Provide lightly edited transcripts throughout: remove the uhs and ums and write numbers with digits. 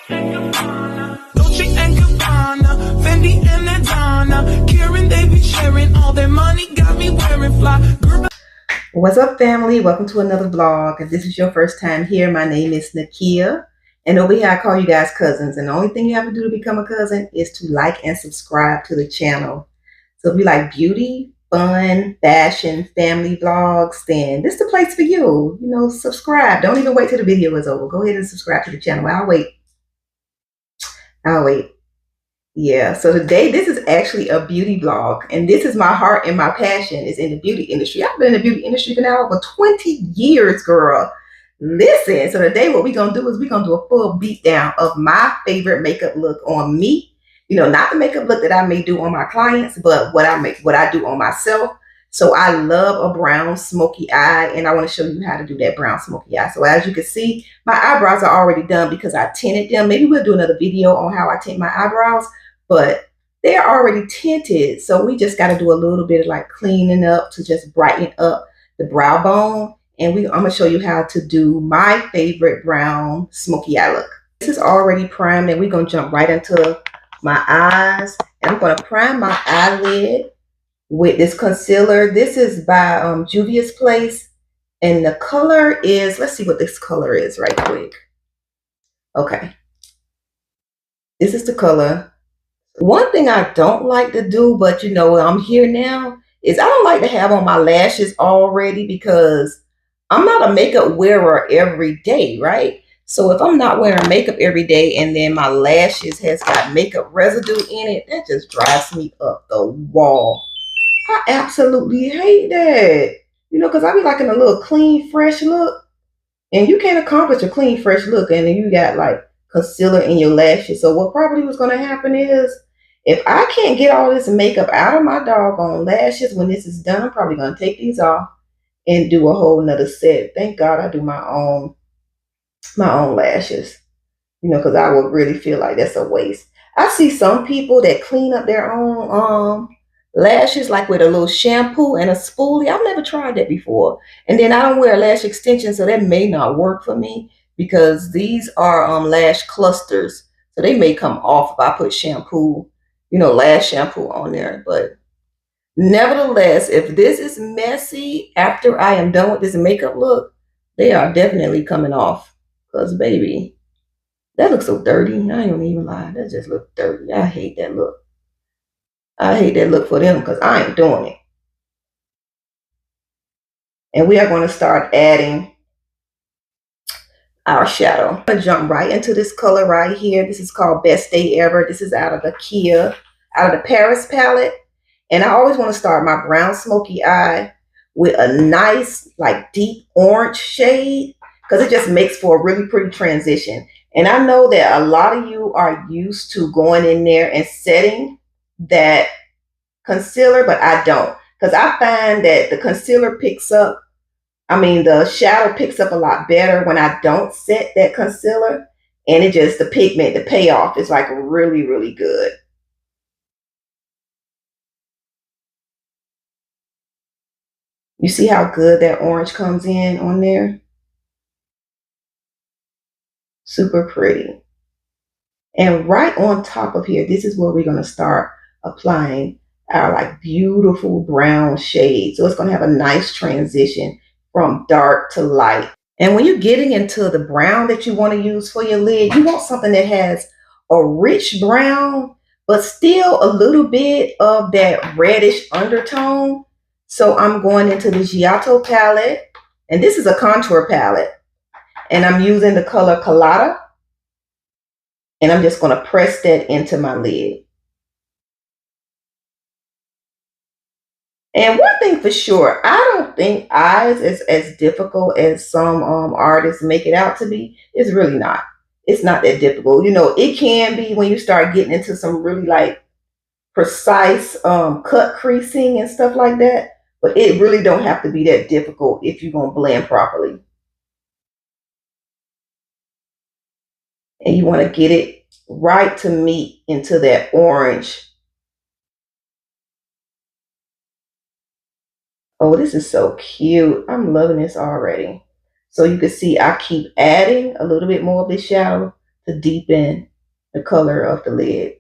Dolce and Gabbana, Fendi and Adana, Karen, they be sharing all their money, got me wearing fly. Girl, what's up, family? Welcome to another vlog. If this is your first time here, my name is Nakia. And over here, I call you guys cousins. And the only thing you have to do to become a cousin is to like and subscribe to the channel. So if you like beauty, fun, fashion, family vlogs, then this is the place for you. You know, subscribe. Don't even wait till the video is over. Go ahead and subscribe to the channel. I'll wait. Yeah, so today this is actually a beauty vlog, and this is my heart and my passion is in the beauty industry. I've been in the beauty industry for now over 20 years, girl. Listen, so today what we're gonna do is we're gonna do a full beat down of my favorite makeup look on me. You know, not the makeup look that I may do on my clients, but what I do on myself. So I love a brown smoky eye, and I want to show you how to do that brown smoky eye. So as you can see, my eyebrows are already done because I tinted them. Maybe we'll do another video on how I tint my eyebrows, but they're already tinted. So we just got to do a little bit of like cleaning up to just brighten up the brow bone. And I'm going to show you how to do my favorite brown smoky eye look. This is already primed, and we're going to jump right into my eyes. And I'm going to prime my eyelid with this concealer. This is by Juvia's Place, and the color is, let's see what this color is right quick. Okay, this is the color. One thing I don't like to do, but you know, I'm here now, is I don't like to have on my lashes already because I'm not a makeup wearer every day, right? So if I'm not wearing makeup every day and then my lashes has got makeup residue in it, that just drives me up the wall. I absolutely hate that. You know, because I be liking a little clean, fresh look. And you can't accomplish a clean, fresh look and then you got like concealer in your lashes. So what probably was going to happen is if I can't get all this makeup out of my doggone lashes when this is done, I'm probably going to take these off and do a whole nother set. Thank God I do my own lashes. You know, because I would really feel like that's a waste. I see some people that clean up their own lashes like with a little shampoo and a spoolie. I've never tried that before. And then I don't wear lash extensions, so that may not work for me because these are lash clusters. So they may come off if I put shampoo, you know, lash shampoo on there. But nevertheless, if this is messy after I am done with this makeup look, they are definitely coming off. Because baby, that looks so dirty. I ain't gonna even lie. That just looks dirty. I hate that look. I hate that look for them because I ain't doing it. And we are going to start adding our shadow. I'm going to jump right into this color right here. This is called Best Day Ever. This is out of the out of the Paris palette. And I always want to start my brown smoky eye with a nice, like deep orange shade because it just makes for a really pretty transition. And I know that a lot of you are used to going in there and setting that concealer, but I don't, because I find that the concealer the shadow picks up a lot better when I don't set that concealer, and it just, the pigment, the payoff is like really, really good. You see how good that orange comes in on there? Super pretty. And right on top of here, this is where we're going to start applying our like beautiful brown shade. So it's going to have a nice transition from dark to light. And when you're getting into the brown that you want to use for your lid, you want something that has a rich brown, but still a little bit of that reddish undertone. So I'm going into the Giotto palette, and this is a contour palette, and I'm using the color Colada. And I'm just going to press that into my lid. And one thing for sure, I don't think eyes is as difficult as some artists make it out to be. It's really not. It's not that difficult. You know, it can be when you start getting into some really like precise cut creasing and stuff like that. But it really don't have to be that difficult if you're going to blend properly. And you want to get it right to meet into that orange. Oh, this is so cute. I'm loving this already. So you can see I keep adding a little bit more of this shadow to deepen the color of the lid.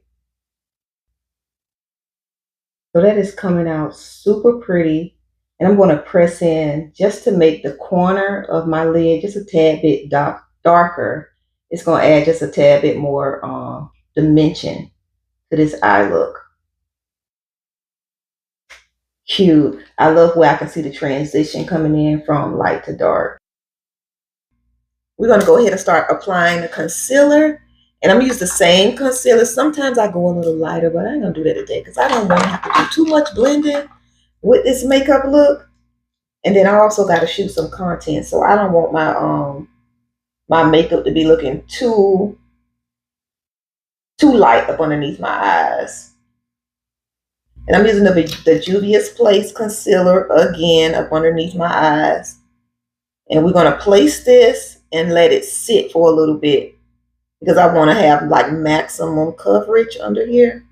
So that is coming out super pretty. And I'm going to press in just to make the corner of my lid just a tad bit darker. It's going to add just a tad bit more dimension to this eye look. Cute. I love where I can see the transition coming in from light to dark. We're going to go ahead and start applying the concealer. And I'm going to use the same concealer. Sometimes I go a little lighter, but I ain't going to do that today because I don't want to have to do too much blending with this makeup look. And then I also got to shoot some content. So I don't want my makeup to be looking too light up underneath my eyes. And I'm using the Juvia's Place concealer again up underneath my eyes. And we're going to place this and let it sit for a little bit because I want to have like maximum coverage under here.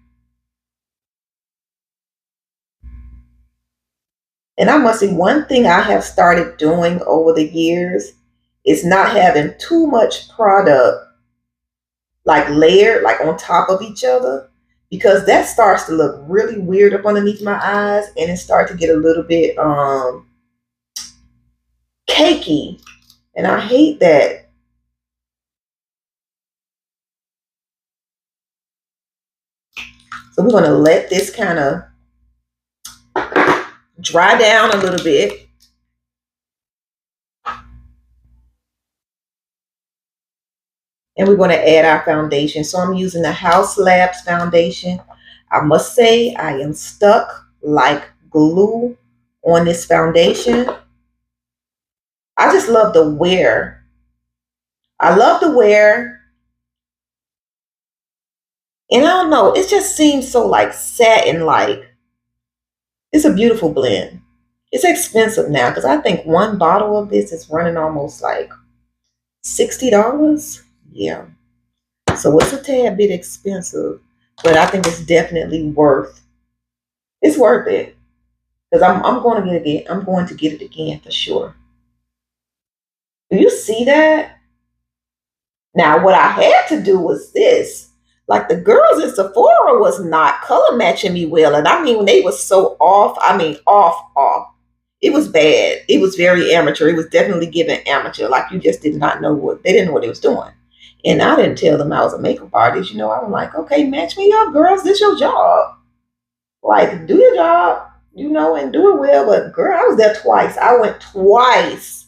And I must say, one thing I have started doing over the years is not having too much product like layered, like on top of each other, because that starts to look really weird up underneath my eyes and it starts to get a little bit cakey. And I hate that. So we're going to let this kind of dry down a little bit. And we're going to add our foundation. So I'm using the House Labs foundation. I must say I am stuck like glue on this foundation. I just love the wear. I love the wear. And I don't know, it just seems so like satin-like. It's a beautiful blend. It's expensive now because I think one bottle of this is running almost like $60. Yeah. So it's a tad bit expensive, but I think it's definitely worth it. Because I'm going to get it again for sure. Do you see that? Now what I had to do was this. Like the girls in Sephora was not color matching me well. And I mean, when they was so off, I mean off. It was bad. It was very amateur. It was definitely giving amateur. Like you just did not know they didn't know what they was doing. And I didn't tell them I was a makeup artist. You know, I was like, okay, match me up, girls. This your job. Like, do your job, you know, and do it well. But girl, I was there twice. I went twice.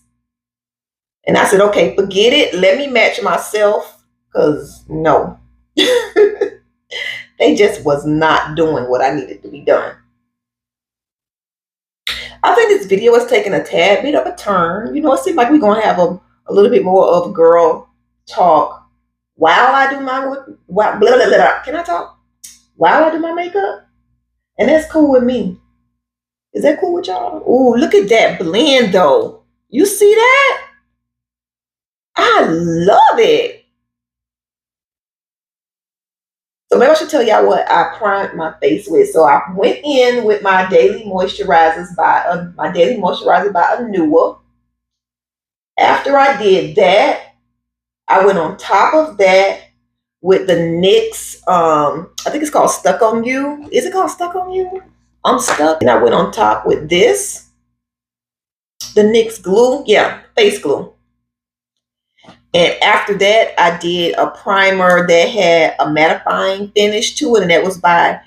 And I said, okay, forget it. Let me match myself. Because no. They just was not doing what I needed to be done. I think this video is taking a tad bit of a turn. You know, it seems like we're going to have a little bit more of girl talk while I do my, blah, blah, blah, blah. Can I talk? While I do my makeup? And that's cool with me. Is that cool with y'all? Ooh, look at that blend though. You see that? I love it. So maybe I should tell y'all what I primed my face with. So I went in with my daily moisturizers by Anua. After I did that, I went on top of that with the NYX. I think it's called Stuck on You. Is it called Stuck on You? I'm stuck. And I went on top with this, the NYX glue. Yeah, face glue. And after that, I did a primer that had a mattifying finish to it, and that was by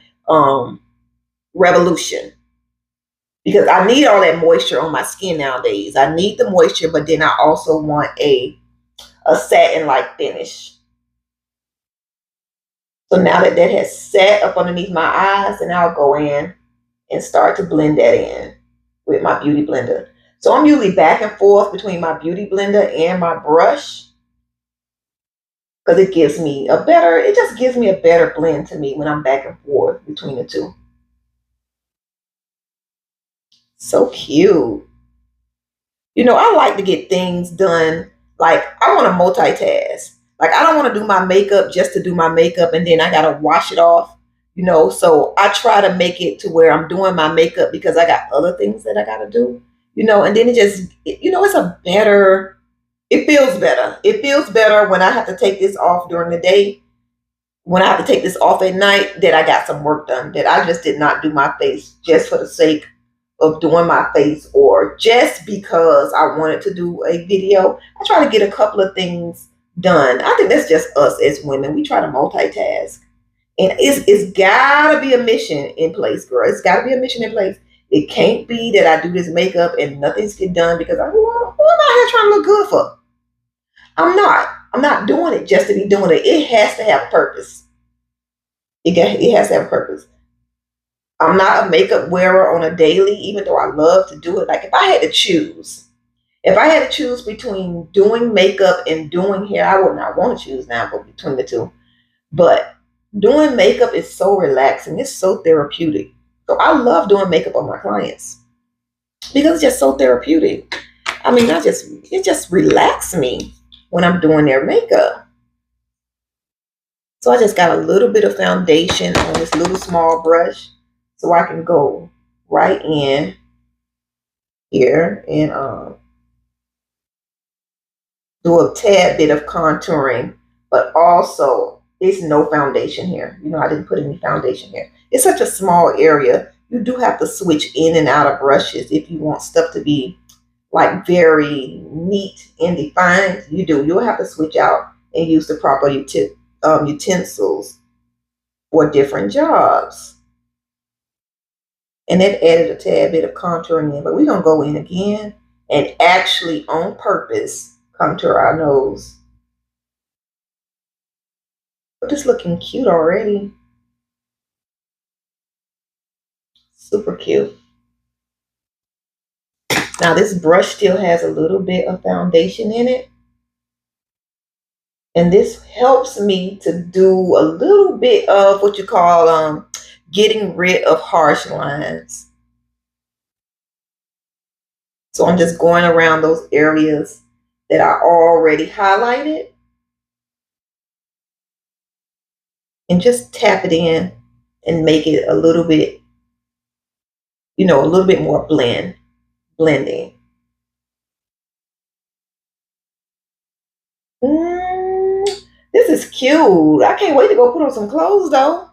Revolution. Because I need all that moisture on my skin nowadays. I need the moisture, but then I also want a satin-like finish. So now that has set up underneath my eyes, and I'll go in and start to blend that in with my beauty blender. So I'm usually back and forth between my beauty blender and my brush, because it just gives me a better blend to me when I'm back and forth between the two. So cute. You know, I like to get things done. Like, I want to multitask. Like, I don't want to do my makeup just to do my makeup and then I got to wash it off, you know. So I try to make it to where I'm doing my makeup because I got other things that I got to do, you know. And then it's a better It feels better. It feels better when I have to take this off during the day. When I have to take this off at night, that I got some work done. That I just did not do my face just for the sake of doing my face or just because I wanted to do a video. I try to get a couple of things done. I think that's just us as women. We try to multitask. And it's gotta be a mission in place, girl. It's gotta be a mission in place. It can't be that I do this makeup and nothing's get done because who am I here trying to look good for? I'm not. I'm not doing it just to be doing it. It has to have purpose. It has to have purpose. I'm not a makeup wearer on a daily, even though I love to do it. Like if I had to choose between doing makeup and doing hair, I would not want to choose now, but between the two. But doing makeup is so relaxing. It's so therapeutic. So I love doing makeup on my clients because it's just so therapeutic. I mean, it just relaxes me when I'm doing their makeup. So I just got a little bit of foundation on this little small brush so I can go right in here and do a tad bit of contouring, but also it's no foundation here. You know, I didn't put any foundation here. It's such a small area. You do have to switch in and out of brushes if you want stuff to be like very neat and defined. You'll have to switch out and use the proper utensils for different jobs. And that added a tad bit of contouring in, but we're gonna go in again and actually on purpose contour our nose. But it's looking cute already. Super cute. Now this brush still has a little bit of foundation in it. And this helps me to do a little bit of what you call getting rid of harsh lines. So I'm just going around those areas that I already highlighted and just tap it in and make it a little bit, a little bit more blending. This is cute. I can't wait to go put on some clothes though.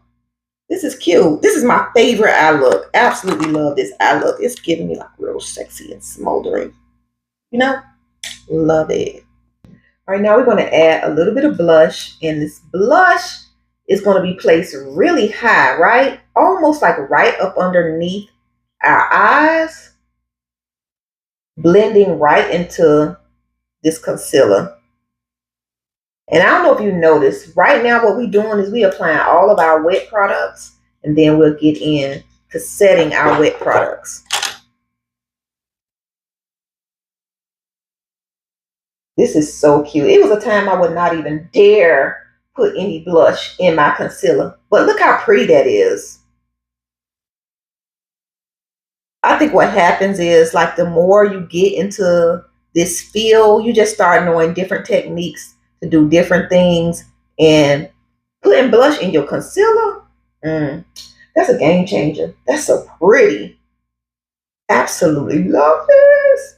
This is cute. This is my favorite eye look. Absolutely love this eye look. It's giving me like real sexy and smoldering. Love it. All right, now we're going to add a little bit of blush, and this blush is going to be placed really high, right? Almost like right up underneath our eyes, blending right into this concealer. And I don't know if you noticed, right now what we're doing is we're applying all of our wet products, and then we'll get in to setting our wet products. This is so cute. It was a time I would not even dare put any blush in my concealer. But look how pretty that is. I think what happens is like the more you get into this field, you just start knowing different techniques to do different things. And putting blush in your concealer, that's a game changer. That's so pretty. Absolutely love this.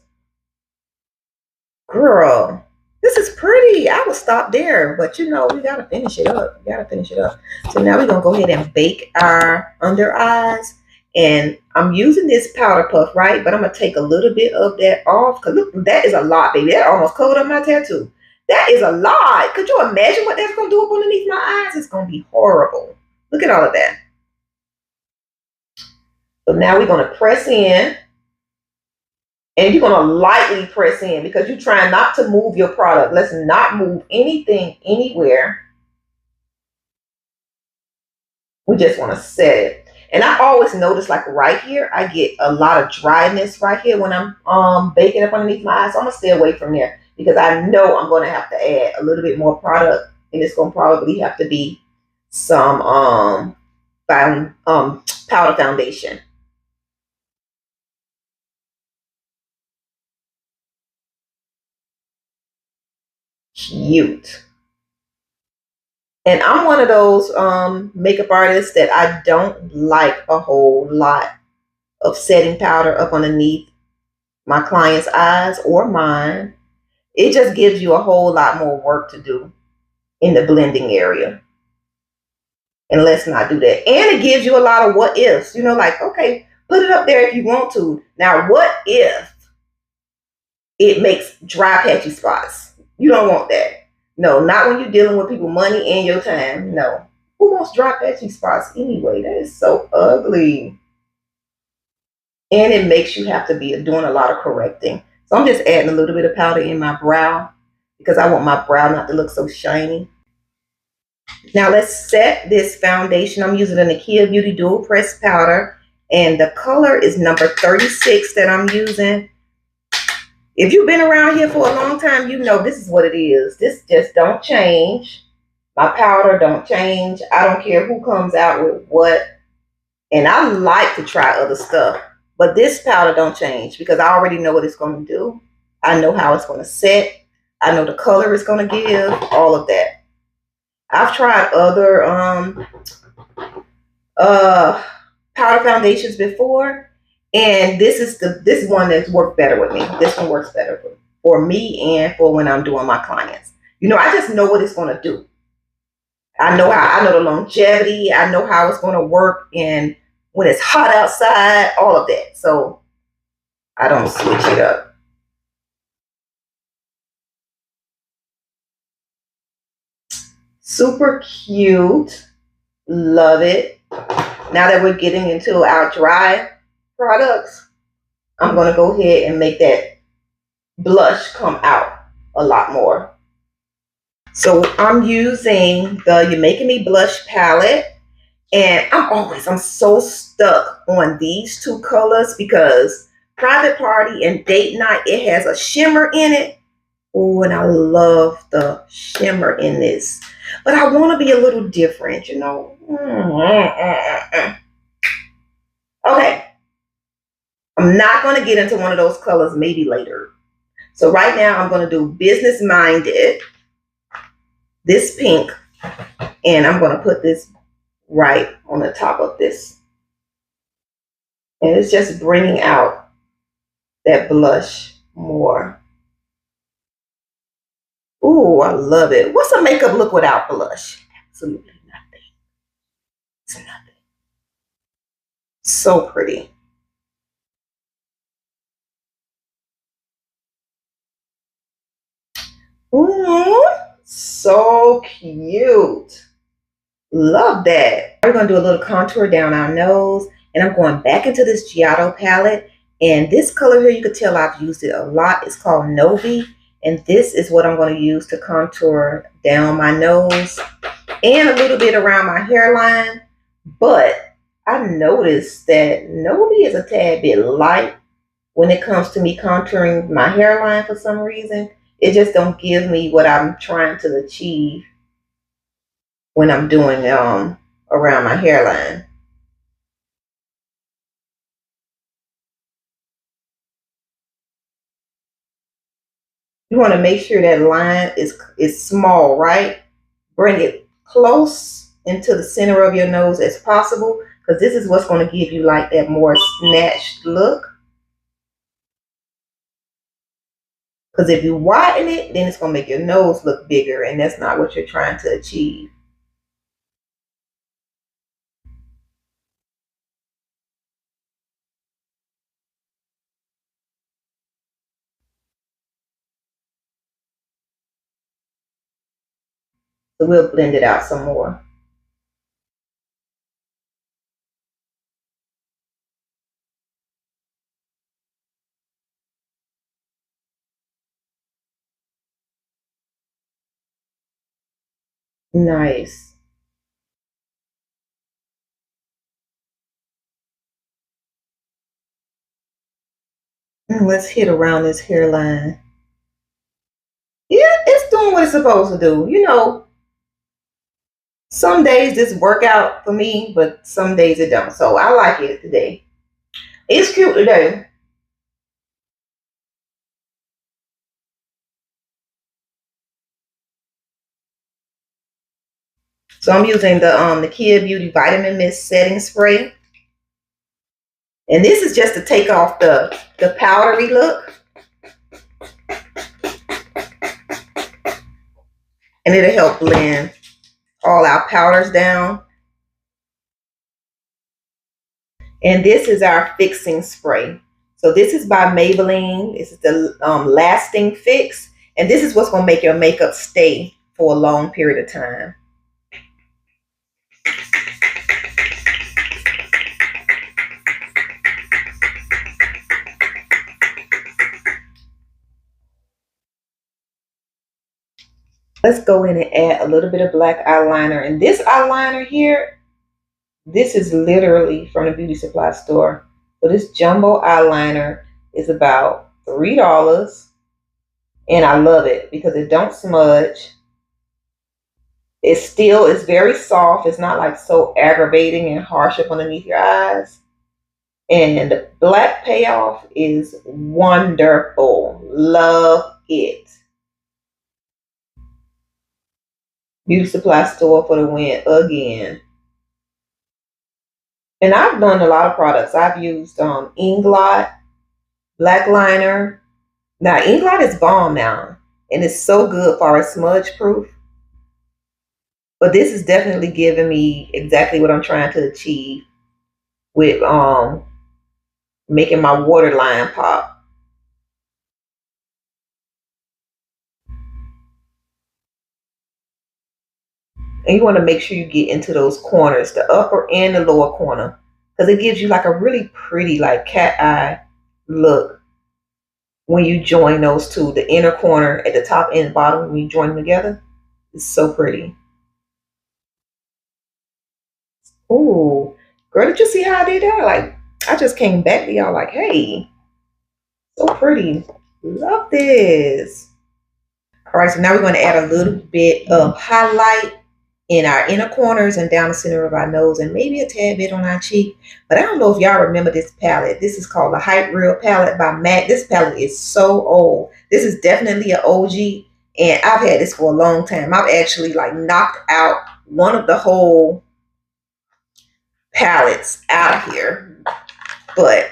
Girl, this is pretty. I would stop there, but we gotta finish it up. So now we're gonna go ahead and bake our under eyes. And I'm using this powder puff, right? But I'm gonna take a little bit of that off. Cause look, that is a lot, baby. That almost covered up my tattoo. That is a lot. Could you imagine what that's gonna do up underneath my eyes? It's gonna be horrible. Look at all of that. So now we're gonna press in. And you're going to lightly press in because you're trying not to move your product. Let's not move anything anywhere. We just want to set it. And I always notice like right here, I get a lot of dryness right here when I'm baking up underneath my eyes. So I'm going to stay away from there because I know I'm going to have to add a little bit more product. And it's going to probably have to be some powder foundation. Cute. And I'm one of those makeup artists that I don't like a whole lot of setting powder up underneath my client's eyes or mine. It just gives you a whole lot more work to do in the blending area. And let's not do that. And it gives you a lot of what ifs. You know, like, okay, put it up there if you want to. Now, what if it makes dry, patchy spots? You don't want that. No, not when you're dealing with people, money, and your time. No. Who wants dry, patchy spots anyway? That is so ugly. And it makes you have to be doing a lot of correcting. So I'm just adding a little bit of powder in my brow because I want my brow not to look so shiny. Now let's set this foundation. I'm using the Nakia Beauty Dual Press Powder, and the color is number 36 that I'm using. If you've been around here for a long time, you know this is what it is. This just don't change. My powder don't change. I don't care who comes out with what. And I like to try other stuff, but this powder don't change because I already know what it's going to do. I know how it's going to set. I know the color it's going to give, all of that. I've tried other powder foundations before, and this is one that's worked better with me. This one works better for me and for when I'm doing my clients. You know, I just know what it's going to do. I know the longevity. I know how it's going to work, and when it's hot outside, all of that. So I don't switch it up. Super cute. Love it. Now that we're getting into our dry products, I'm going to go ahead and make that blush come out a lot more. So I'm using the You're Making Me Blush palette. And I'm so stuck on these two colors because Private Party and Date Night, it has a shimmer in it. Oh, and I love the shimmer in this. But I want to be a little different, you know. Okay. I'm not going to get into one of those colors maybe later. So right now I'm going to do Business Minded, this pink, and I'm going to put this right on the top of this. And it's just bringing out that blush more. Ooh, I love it. What's a makeup look without blush? Absolutely nothing. It's nothing. So pretty. Ooh, so cute. Love that. We're going to do a little contour down our nose. And I'm going back into this Giotto palette. And this color here, you could tell I've used it a lot. It's called Novi. And this is what I'm going to use to contour down my nose and a little bit around my hairline. But I noticed that Novi is a tad bit light when it comes to me contouring my hairline for some reason. It just don't give me what I'm trying to achieve when I'm doing around my hairline. You want to make sure that line is small, right? Bring it close into the center of your nose as possible, because this is what's going to give you like that more snatched look. Because if you widen it, then it's going to make your nose look bigger, and that's not what you're trying to achieve. So we'll blend it out some more. Nice. Let's hit around this hairline. Yeah, it's doing what it's supposed to do. You know, some days this work out for me, but some days it don't. So I like it today. It's cute today. So I'm using the Kia Beauty Vitamin Mist Setting Spray. And this is just to take off the powdery look. and it'll help blend all our powders down. And this is our fixing spray. So this is by Maybelline. This is the Lasting Fix. And this is what's going to make your makeup stay for a long period of time. Let's go in and add a little bit of black eyeliner. And this eyeliner here, this is literally from the beauty supply store. So this jumbo eyeliner is about $3. And I love it because it don't smudge. It still is very soft. It's not like so aggravating and harsh up underneath your eyes. And the black payoff is wonderful. Love it. Beauty supply store for the win again. And I've done a lot of products. I've used Inglot, black liner. Now Inglot is bomb now, and it's so good for a smudge proof. But this is definitely giving me exactly what I'm trying to achieve with making my waterline pop. And you want to make sure you get into those corners, the upper and the lower corner, because it gives you like a really pretty like cat eye look when you join those two, the inner corner at the top and the bottom, when you join them together. It's so pretty. Ooh, girl, did you see how I did that? Like, I just came back to y'all like, hey, so pretty. Love this. All right, so now we're going to add a little bit of highlight in our inner corners and down the center of our nose, and maybe a tad bit on our cheek. But I don't know if y'all remember this palette. This is called the Hype Real palette by MAC. This palette is so old. This is definitely an OG, and I've had this for a long time. I've actually like knocked out one of the whole palettes out of here. But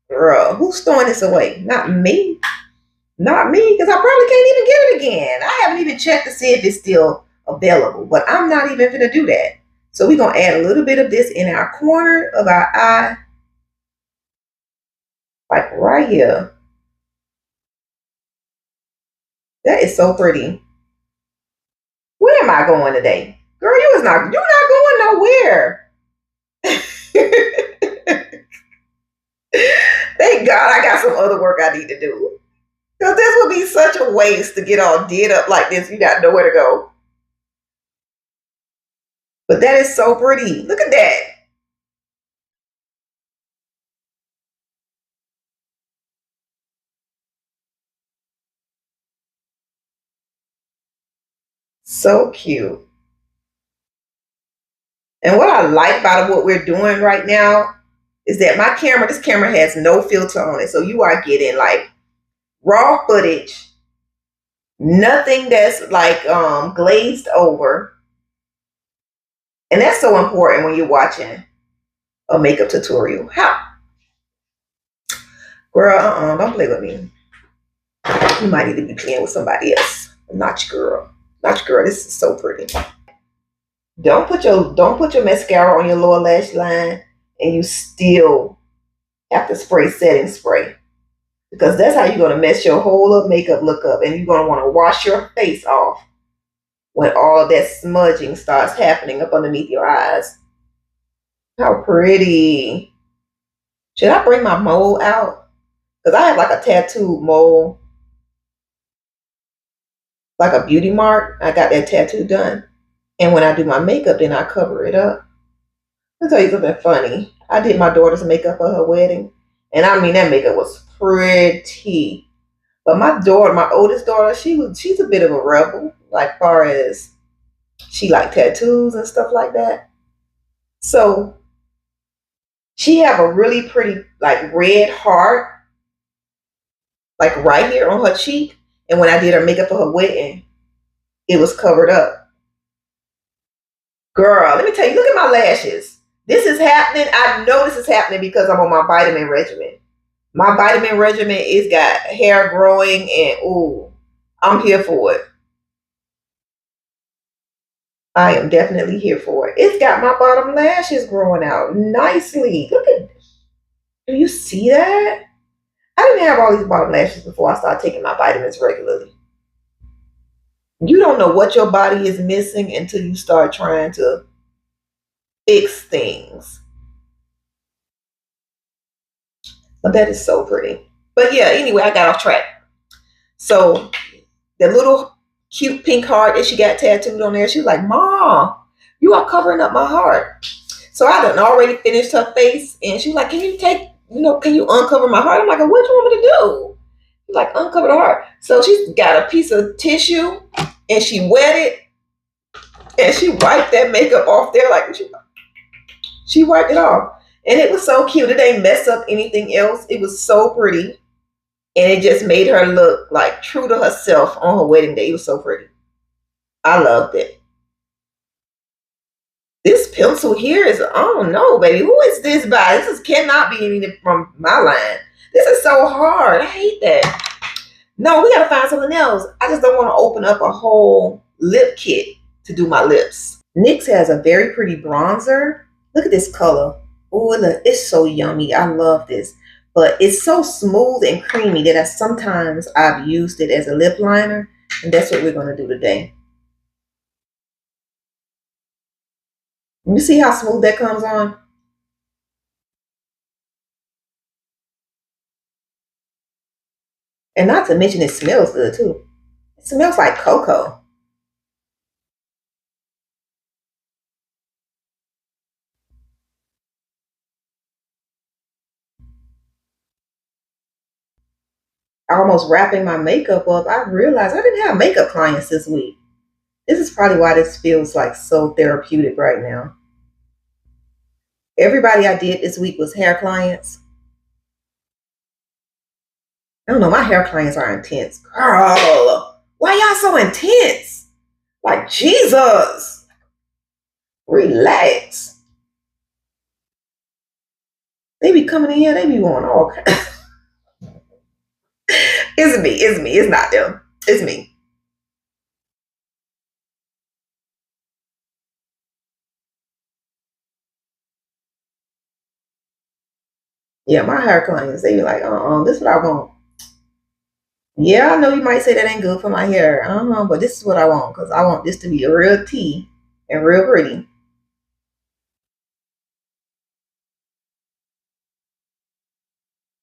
girl, who's throwing this away? Not me. Not me, because I probably can't even get it again. I haven't even checked to see if it's still available, but I'm not even going to do that. So we're going to add a little bit of this in our corner of our eye, like right here. That is so pretty. Where am I going today? Girl, you're not going nowhere. Thank God I got some other work I need to do. Because this would be such a waste to get all did up like this. You got nowhere to go. But that is so pretty. Look at that. So cute. And what I like about what we're doing right now is that this camera has no filter on it. So you are getting like raw footage, nothing that's like glazed over. And that's so important when you're watching a makeup tutorial. How? Girl, don't play with me. You might need to be playing with somebody else. Not your girl. Not your girl. This is so pretty. Don't put your mascara on your lower lash line and you still have to spray setting spray. Because that's how you're going to mess your whole up makeup look up, and you're going to want to wash your face off when all of that smudging starts happening up underneath your eyes. How pretty. Should I bring my mole out? Because I have like a tattooed mole, like a beauty mark. I got that tattoo done. And when I do my makeup, then I cover it up. I'll tell you something funny. I did my daughter's makeup for her wedding. And I mean, that makeup was pretty. But my daughter, my oldest daughter, she's a bit of a rebel. Like far as she like tattoos and stuff like that. So she have a really pretty like red heart, like right here on her cheek. And when I did her makeup for her wedding, it was covered up. Girl, let me tell you, look at my lashes. This is happening. I know this is happening because I'm on my vitamin regimen. My vitamin regimen is got hair growing, and ooh, I'm here for it. I am definitely here for it. It's got my bottom lashes growing out nicely. Look at, do you see that? I didn't have all these bottom lashes before I started taking my vitamins regularly. You don't know what your body is missing until you start trying to fix things. But that is so pretty. But yeah, anyway, I got off track. So the little cute pink heart that she got tattooed on there, she was like, Mom, you are covering up my heart. So I done already finished her face, and she was like, can you take, can you uncover my heart? I'm like, what do you want me to do? She's like, uncover the heart. So she's got a piece of tissue, and she wet it, and she wiped that makeup off there. Like, she wiped it off. And it was so cute. It didn't mess up anything else. It was so pretty. And it just made her look like true to herself on her wedding day. It was so pretty. I loved it. This pencil here is, I don't know, baby. Who is this by? Cannot be anything from my line. This is so hard. I hate that. No, we gotta find something else. I just don't want to open up a whole lip kit to do my lips. NYX has a very pretty bronzer. Look at this color. Oh, look, it's so yummy. I love this. But it's so smooth and creamy that sometimes I've used it as a lip liner. And that's what we're going to do today. You see how smooth that comes on? And not to mention it smells good too. It smells like cocoa. Almost wrapping my makeup up, I realized I didn't have makeup clients this week. This is probably why this feels like so therapeutic right now. Everybody I did this week was hair clients. I don't know, my hair clients are intense. Girl, why y'all so intense? Like, Jesus, relax. They be coming in here, they be going all kinds. It's me, it's not them. It's me. Yeah, my hair clients, they be like, this is what I want. Yeah, I know you might say that ain't good for my hair. But this is what I want, because I want this to be a real tea and real pretty.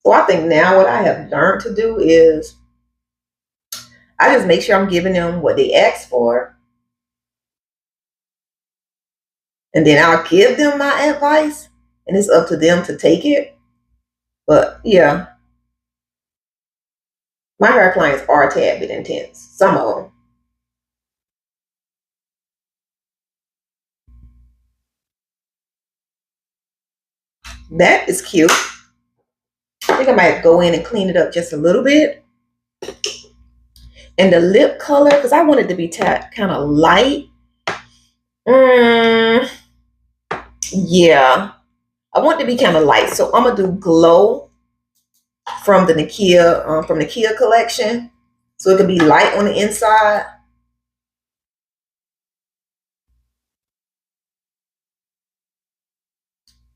So I think now what I have learned to do is I just make sure I'm giving them what they ask for. And then I'll give them my advice. And it's up to them to take it. But yeah, my hair clients are a tad bit intense. Some of them. That is cute. I think I might go in and clean it up just a little bit. And the lip color, because I want it to be kind of light. Yeah, I want it to be kind of light. So I'm gonna do Glow from the Nakia collection. So it can be light on the inside.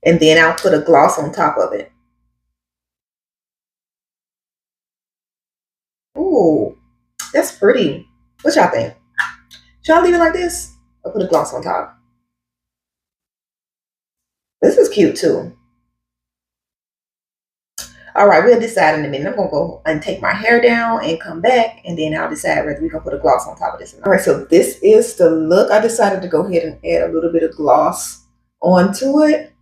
And then I'll put a gloss on top of it. Ooh, that's pretty. What y'all think? Should I leave it like this? Or put a gloss on top? This is cute too. All right, we'll decide in a minute. I'm gonna go and take my hair down and come back, and then I'll decide whether we're gonna put a gloss on top of this or not. All right, so this is the look. I decided to go ahead and add a little bit of gloss onto it.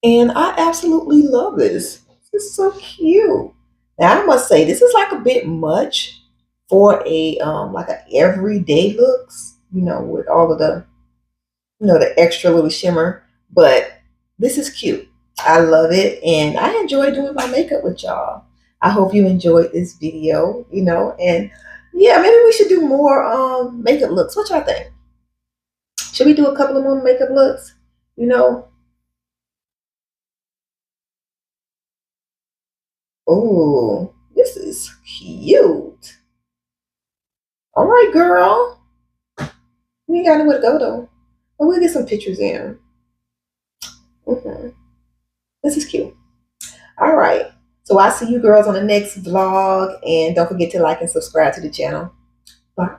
And I absolutely love this. This is so cute. Now I must say this is like a bit much for a like a everyday looks, with all of the the extra little shimmer, but this is cute. I love it, and I enjoy doing my makeup with y'all. I hope you enjoyed this video, and yeah, maybe we should do more makeup looks. What y'all think? Should we do a couple of more makeup looks? You know, oh, this is cute. All right, girl. We ain't got nowhere to go though. But we'll get some pictures in. Hmm. This is cute. All right. So I'll see you girls on the next vlog. And don't forget to like and subscribe to the channel. Bye.